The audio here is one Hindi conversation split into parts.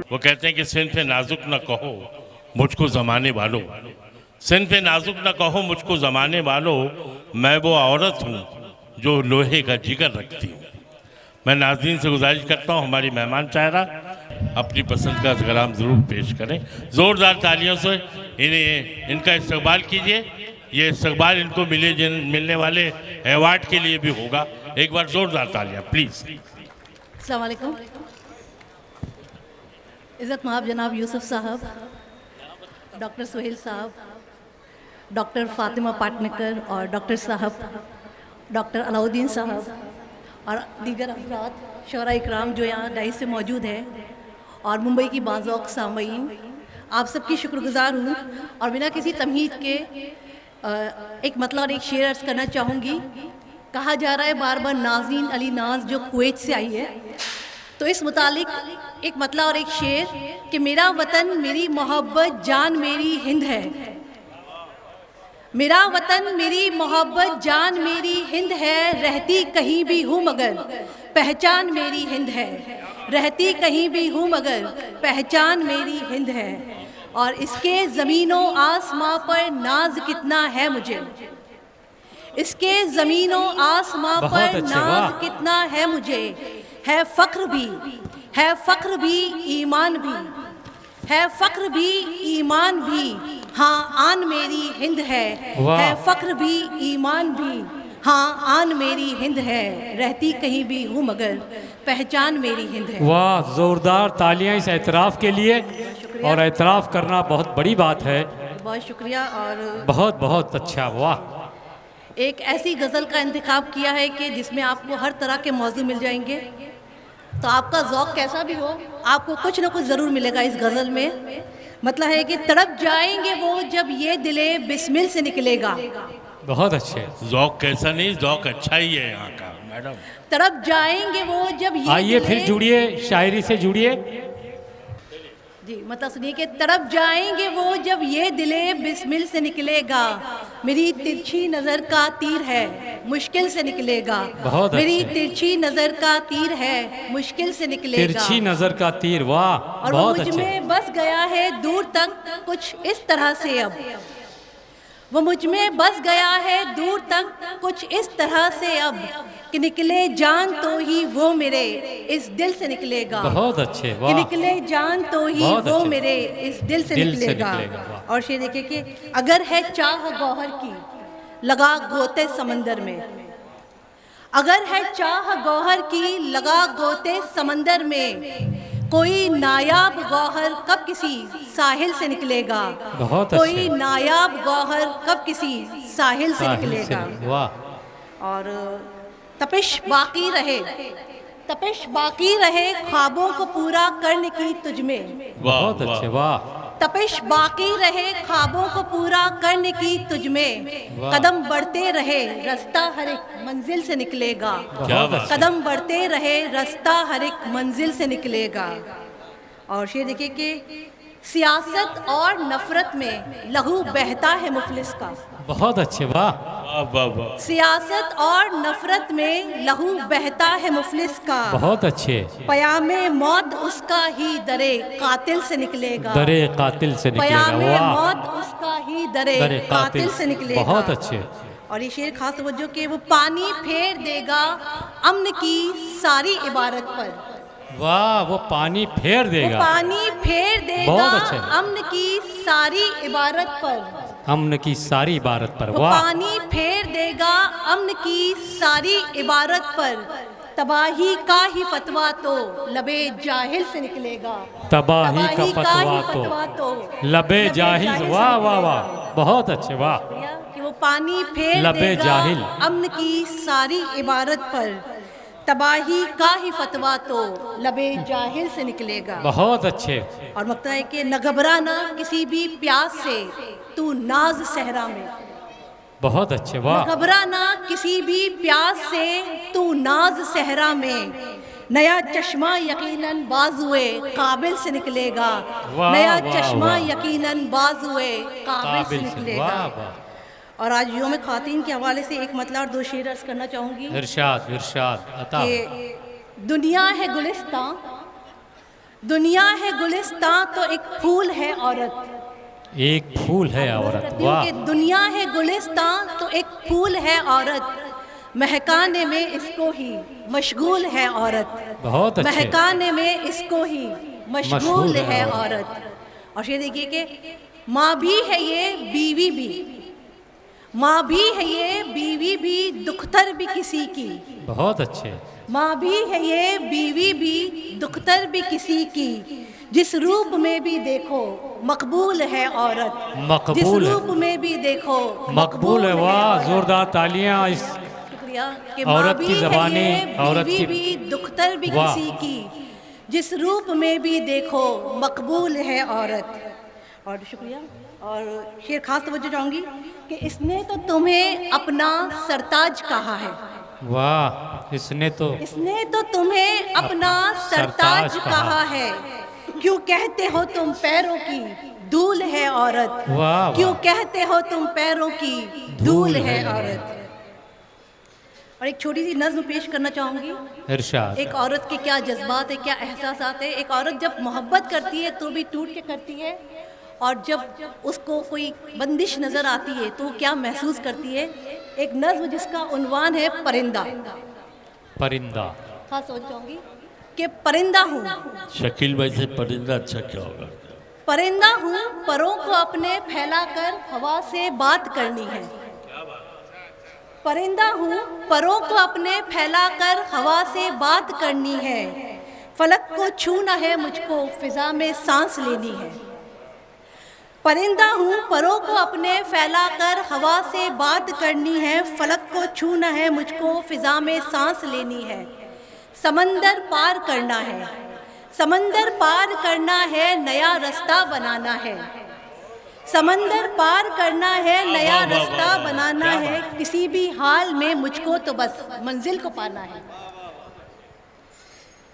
वो कहते हैं कि सिन्फ़े नाजुक न कहो मुझको ज़माने वालों, सिन्फ़े नाजुक न कहो मुझको ज़माने वालों, मैं वो औरत हूँ जो लोहे का जिगर रखती हूँ। मैं नाज़रीन से गुजारिश करता हूँ हमारी मेहमान चाहरा अपनी पसंद का कलाम ज़रूर पेश करें। ज़ोरदार तालियों से इनका इस्तकबाल कीजिए। ये इस्तकबाल इनको मिलने वाले अवार्ड के लिए भी होगा। एक बार ज़ोरदार तालियां प्लीज़। अस्सलाम वालेकुम। इज़्ज़त महाब जनाब यूसुफ साहब, डॉक्टर सुहेल साहब, डॉक्टर फ़ातिमा पाटनेकर और डॉक्टर साहब, डॉक्टर अलाउद्दीन साहब और दीगर अफराद शोरा इकराम जो यहाँ डाइस से मौजूद हैं, और मुंबई की बाज़ौक़ सामईन, आप सबकी शुक्रगुज़ार हूँ। और बिना किसी तमहीद के एक मतलब और एक शेर अर्ज़ करना चाहूँगी। कहा जा रहा है बार बार नाज़रीन अली नाज जो कुवैत से आई है, तो इस मुतालिक एक मतलब और एक शेर कि मेरा वतन मेरी मोहब्बत जान मेरी हिंद है, मेरा वतन मेरी मोहब्बत जान मेरी हिंद है, रहती कहीं भी हूँ मगर पहचान मेरी हिंद है, रहती कहीं भी हूँ मगर पहचान मेरी हिंद है। और इसके ज़मीनों आसमां पर नाज कितना है मुझे, इसके ज़मीनों आसमां पर नाज कितना है मुझे, है फ़ख्र भी, है फ़ख्र भी ईमान भी, है फ़ख्र भी ईमान भी, हाँ आन मेरी हिंद है फ़ख्र भी ईमान भी, हाँ आन मेरी हिंद है, रहती कहीं भी हूँ मगर पहचान मेरी हिंद है। वाह, ज़ोरदार तालियां इस एतराफ़ के लिए। और एतराफ़ करना बहुत बड़ी बात है। बहुत शुक्रिया। और बहुत बहुत अच्छा। वाह, एक ऐसी गज़ल का इंतखाब किया है कि जिसमें आपको हर तरह के मौजू मिल जाएंगे, तो आपका ज़ौक़ कैसा भी हो आपको कुछ ना कुछ ज़रूर मिलेगा इस गज़ल में। मतलब है कि तड़प जाएंगे वो जब ये दिले बिस्मिल से निकलेगा। बहुत अच्छे। ज़ौक़ कैसा नहीं, ज़ौक़ अच्छा ही है यहाँ का मैडम। तड़प जाएंगे वो जब ये आइए फिर जुड़िए, शायरी से जुड़िए जी। मतलब सुनिए कि तड़प जाएंगे वो जब ये दिले बिस्मिल से निकलेगा, मेरी तिरछी नज़र का तीर है मुश्किल से निकलेगा, मेरी तिरछी नज़र का तीर है मुश्किल से निकलेगा, तिरछी नज़र का तीर। वाह, और वो मुझ में बस गया है दूर तक कुछ इस तरह से, अब वो मुझ में बस गया है दूर तक कुछ इस तरह से अब, कि निकले जान तो ही वो मेरे इस दिल से निकलेगा। बहुत अच्छे। वाह, कि निकले जान तो ही वो मेरे इस दिल से निकलेगा। और शेर देखिए कि अगर है चाह गौहर की लगा गोते समंदर में, अगर है चाह गौहर की लगा गोते समंदर में, कोई नायाब गौहर कब किसी साहिल से निकलेगा, कोई नायाब गौहर कब किसी साहिल से निकलेगा। वाह। और तपिश बाकी रहे, तपिश बाकी रहे ख्वाबों को पूरा करने की तुझ में। बहुत अच्छे। वाह। तपिश बाकी रहे ख्वाबों को पूरा करने की तुझ में, कदम बढ़ते रहे रास्ता हर एक मंजिल से निकलेगा, कदम बढ़ते रहे रास्ता हर एक मंजिल से निकलेगा। और शेर देखिए कि सियासत और नफरत में लहू बहता है मुफलिस का। बहुत अच्छे। वाह, सियासत और नफरत में लहू बहता है मुफलिस का। बहुत अच्छे। पयामे मौत उसका ही दरे कातिल से निकलेगा, दरे कातिल से निकलेगा। पयामे मौत उसका ही दरे कातिल से निकलेगा। बहुत अच्छे। और ये शेर खास तवज्जो कि वो पानी फेर देगा अमन की सारी इबारत पर। वाह, वो पानी फेर देगा, वो पानी फेर देगा अमन की सारी इबारत पर, अमन की सारी इबारत पर। वो पानी फेर देगा अमन की सारी इबारत पर, तबाही का ही फतवा तो लबे जाहिल से निकलेगा, तबाही का फतवा तो लबे जाहिल। वाह वाह वाह, बहुत अच्छे। वाह, कि वो पानी फेर देगा अमन की सारी इबारत पर, तबाही का ही फतवा तो लबे जाहिल से निकलेगा। बहुत अच्छे। और मकता है कि न घबराना किसी भी प्यास से तू नाज सहरा में। बहुत अच्छे। वाह, न घबराना किसी भी प्यास से तू नाज सहरा में, नया चश्मा यकीनन बाजुए काबिल से निकलेगा, नया चश्मा यकीनन बाजुए काबिल से निकलेगा। और आज योम ख़वातीन के हवाले से एक मतलब और दो शेर अर्ज़ करना चाहूँगी। इरशाद इरशाद अता। दुनिया है गुलिस्तां दुनिया है गुलिस्तां तो एक फूल है औरत। एक फूल है औरत, कि वाह। दुनिया है गुलिस्तां तो एक फूल है औरत, महकाने में इसको ही मशगूल है औरत। बहुत अच्छे। महकाने में इसको ही मशगूल है औरत। और ये देखिए कि माँ भी है ये बीवी भी, माँ भी है ये बीवी भी, दुख्तर भी किसी की। बहुत अच्छे। माँ भी है ये बीवी भी, दुख्तर भी किसी की, जिस रूप में भी देखो मकबूल है औरत। मकबूल जिस है। रूप में भी देखो मकबूल है, वाह। जोरदार तालियां इस शुक्रिया। कि औरत माँ की भी ज़बानी, है ये औरत बीवी की- भी, दुख्तर भी वाह। किसी की, जिस रूप में भी देखो मकबूल है औरत। और शुक्रिया। और शेर खास तवज्जो चाहूँगी कि इसने तो तुम्हें अपना सरताज कहा है। वाह, इसने तो तुम्हें अपना सरताज सरताज कहा है। क्यों कहते हो तुम पैरों की धूल है औरत। वाह, क्यों वाह। कहते हो तुम पैरों की धूल है औरत। और एक छोटी सी नज्म पेश करना चाहूँगी। इरशाद। एक औरत के क्या जज्बात है, क्या एहसासात है। एक औरत जब मोहब्बत करती है तो भी टूट के करती है, और जब उसको कोई बंदिश नज़र आती है तो क्या महसूस करती है। एक नज्म जिसका उन्वान है परिंदा। परिंदा। हाँ, सोच चाहूँगी कि परिंदा हूँ, शकील भाई से परिंदा अच्छा क्या होगा? परिंदा हूँ, परों को अपने फैलाकर हवा से बात करनी है। परिंदा हूँ, परों को अपने फैलाकर हवा से बात करनी है। फलक को छूना है मुझको, फिजा में सांस लेनी है। परिंदा हूँ, परों को अपने फैलाकर हवा से बात करनी है। फलक को छूना है मुझको, फिजा में सांस लेनी है। समंदर पार करना है, समंदर पार करना है, नया रास्ता बनाना है। समंदर पार करना है, नया रास्ता बनाना है। किसी भी हाल में मुझको तो बस मंजिल को पाना है।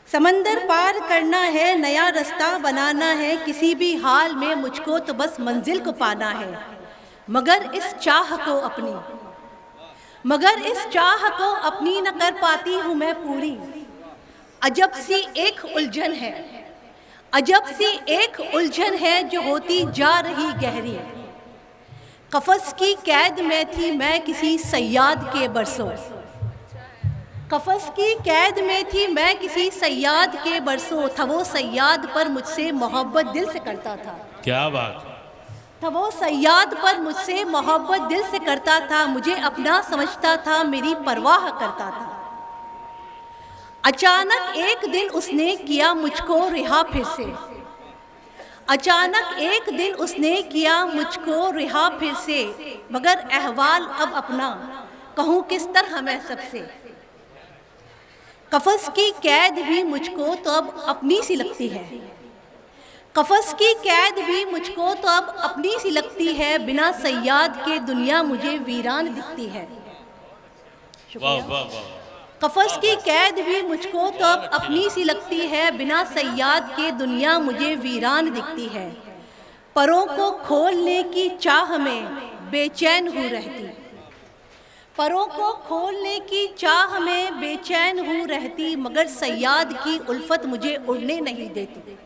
समंदर पार करना है, नया रास्ता बनाना है। किसी भी हाल में मुझको तो बस मंजिल को पाना है। मगर इस चाह को अपनी, मगर इस चाह को अपनी न कर पाती हूँ मैं पूरी। अजब सी एक उलझन है, अजब सी एक उलझन है, जो होती जा रही गहरी। कफस की कैद में थी मैं किसी सयाद के बरसों। कफस की कैद में थी मैं किसी सयाद के बरसों। था वो सयाद पर मुझसे मोहब्बत दिल से करता था। क्या बात। था वो सयाद पर मुझसे मोहब्बत दिल से करता था। मुझे अपना समझता था, मेरी परवाह करता था। अचानक एक दिन उसने किया मुझको रिहा फिर से। अचानक एक दिन उसने किया मुझको रिहा फिर से। मगर अहवाल अब अपना कहूँ किस तरह मैं सबसे। कफस की कैद भी मुझको तो अब अपनी सी लगती है। कफस की कैद भी मुझको तो अब अपनी सी लगती है। बिना सयाद के दुनिया मुझे वीरान दिखती है। वाह वाह वाह। कफस की कैद भी मुझको तो अब अपनी सी लगती है। बिना सयाद के दुनिया मुझे वीरान दिखती है। परों को खोलने की चाह में बेचैन हूँ रहती। परों को खोलने की चाह में बेचैन हूँ रहती। मगर सयाद की उल्फत मुझे उड़ने नहीं देती।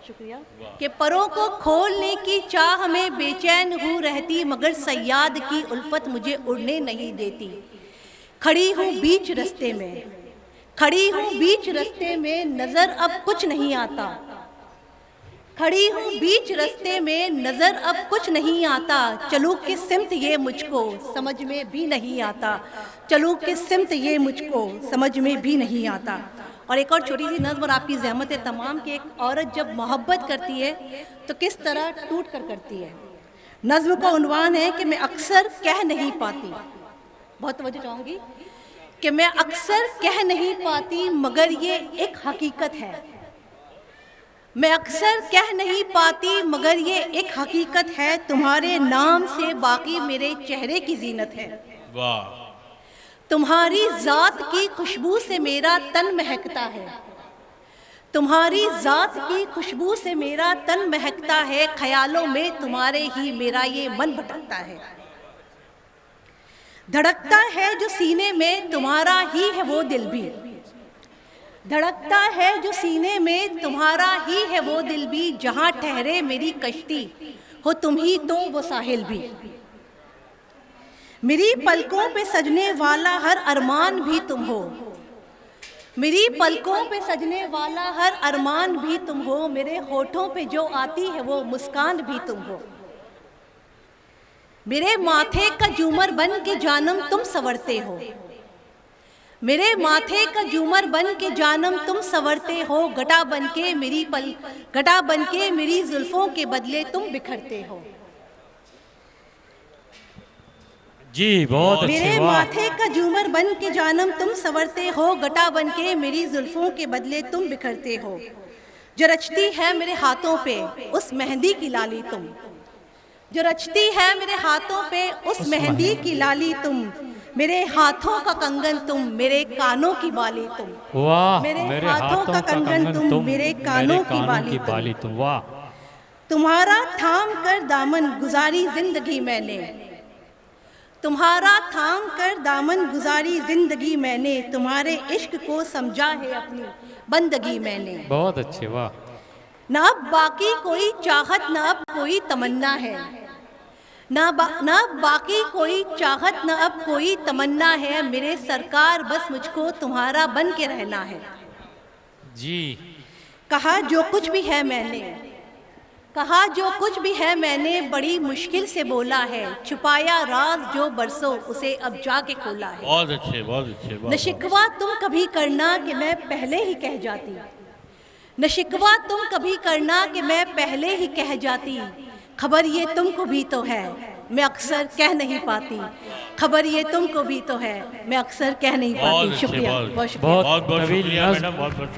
शुक्रिया। कि परों को खोलने की चाह में बेचैन हूँ रहती। मगर सयाद की उल्फत मुझे उड़ने नहीं देती। खड़ी हूँ बीच रास्ते में, खड़ी हूँ बीच रास्ते में, नजर अब कुछ नहीं आता। खड़ी हूँ बीच रास्ते में, नजर अब कुछ नहीं आता। चलूँ किस सिमत ये मुझको समझ में भी नहीं आता। चलूँ किस सिमत ये मुझको समझ में भी नहीं आता। और एक और छोटी सी नज़्म और आपकी ज़हमत है तमाम कि एक औरत जब मोहब्बत करती है तो किस तरह टूट कर करती है। नज़्म का उन्वान है कि मैं अक्सर कह नहीं पाती। बहुत तवज्जो चाहूँगी कि मैं अक्सर कह नहीं पाती, मगर ये एक हकीकत है। मैं अक्सर कह नहीं पाती, मगर ये एक हकीकत है। तुम्हारे नाम से बाकी मेरे चेहरे की जीनत है। वाह। तुम्हारी ज़ात की खुशबू से मेरा तन महकता है। तुम्हारी ज़ात की खुशबू से मेरा तन महकता है। ख्यालों में तुम्हारे ही मेरा ये मन भटकता है। धड़कता है जो सीने में तुम्हारा ही है वो दिल भी। धड़कता है जो सीने में तुम्हारा ही है वो दिल भी, जहां ठहरे मेरी कश्ती हो तुम ही तो वो साहिल भी। मेरी पलकों पे सजने वाला हर अरमान भी तुम हो, मेरी पलकों पे सजने वाला हर अरमान भी तुम हो, मेरे होठों पे जो आती है वो मुस्कान भी तुम हो। मेरे माथे का झूमर बन के जानम तुम संवरते हो, मेरे माथे का झूमर बन के जानम तुम संवरते हो, घटा बन के मेरी जुल्फों के बदले तुम बिखरते हो। जी बहुत अच्छे, मेरे वाह। माथे का झूमर बन के जानम तुम संवरते हो, घटा बन के मेरी जुल्फों के बदले तुम बिखरते हो। जो रचती है मेरे हाथों पे उस मेहंदी की लाली तुम, जो रचती है मेरे हाथों पे उस मेहंदी की लाली तुम, मेरे हाथों का कंगन तुम, मेरे कानों की बाली तुम। वाह, मेरे हाथों का कंगन तुम, मेरे कानों की बाली तुम। वाह। तुम्हारा थाम कर दामन गुजारी जिंदगी मैंने, तुम्हारा थाम कर दामन गुजारी जिंदगी मैंने, तुम्हारे इश्क को समझा है अपनी बंदगी मैंने। बहुत अच्छे, वाह। ना अब बाकी कोई चाहत, ना अब कोई तमन्ना है, ना बाकी कोई चाहत, ना अब कोई तमन्ना है, मेरे सरकार बस मुझको तुम्हारा बन के रहना है। जी कहा जो कुछ भी है मैंने, कहा जो कुछ भी है मैंने, बड़ी मुश्किल से बोला है, छुपाया राज जो बरसों उसे अब जाके खोला है। बहुत अच्छे, बहुत अच्छे। न शिकवा तुम कभी करना कि मैं पहले ही कह जाती, न शिकवा तुम कभी करना कि मैं पहले ही कह जाती, खबर ये तुमको भी तो है मैं अक्सर कह नहीं पाती, खबर ये तुमको भी तो है मैं अक्सर कह नहीं पाती। शुक्रिया, बहुत शुक्रिया। बहुत बहुत शुक्रिया मैडम, बहुत बहुत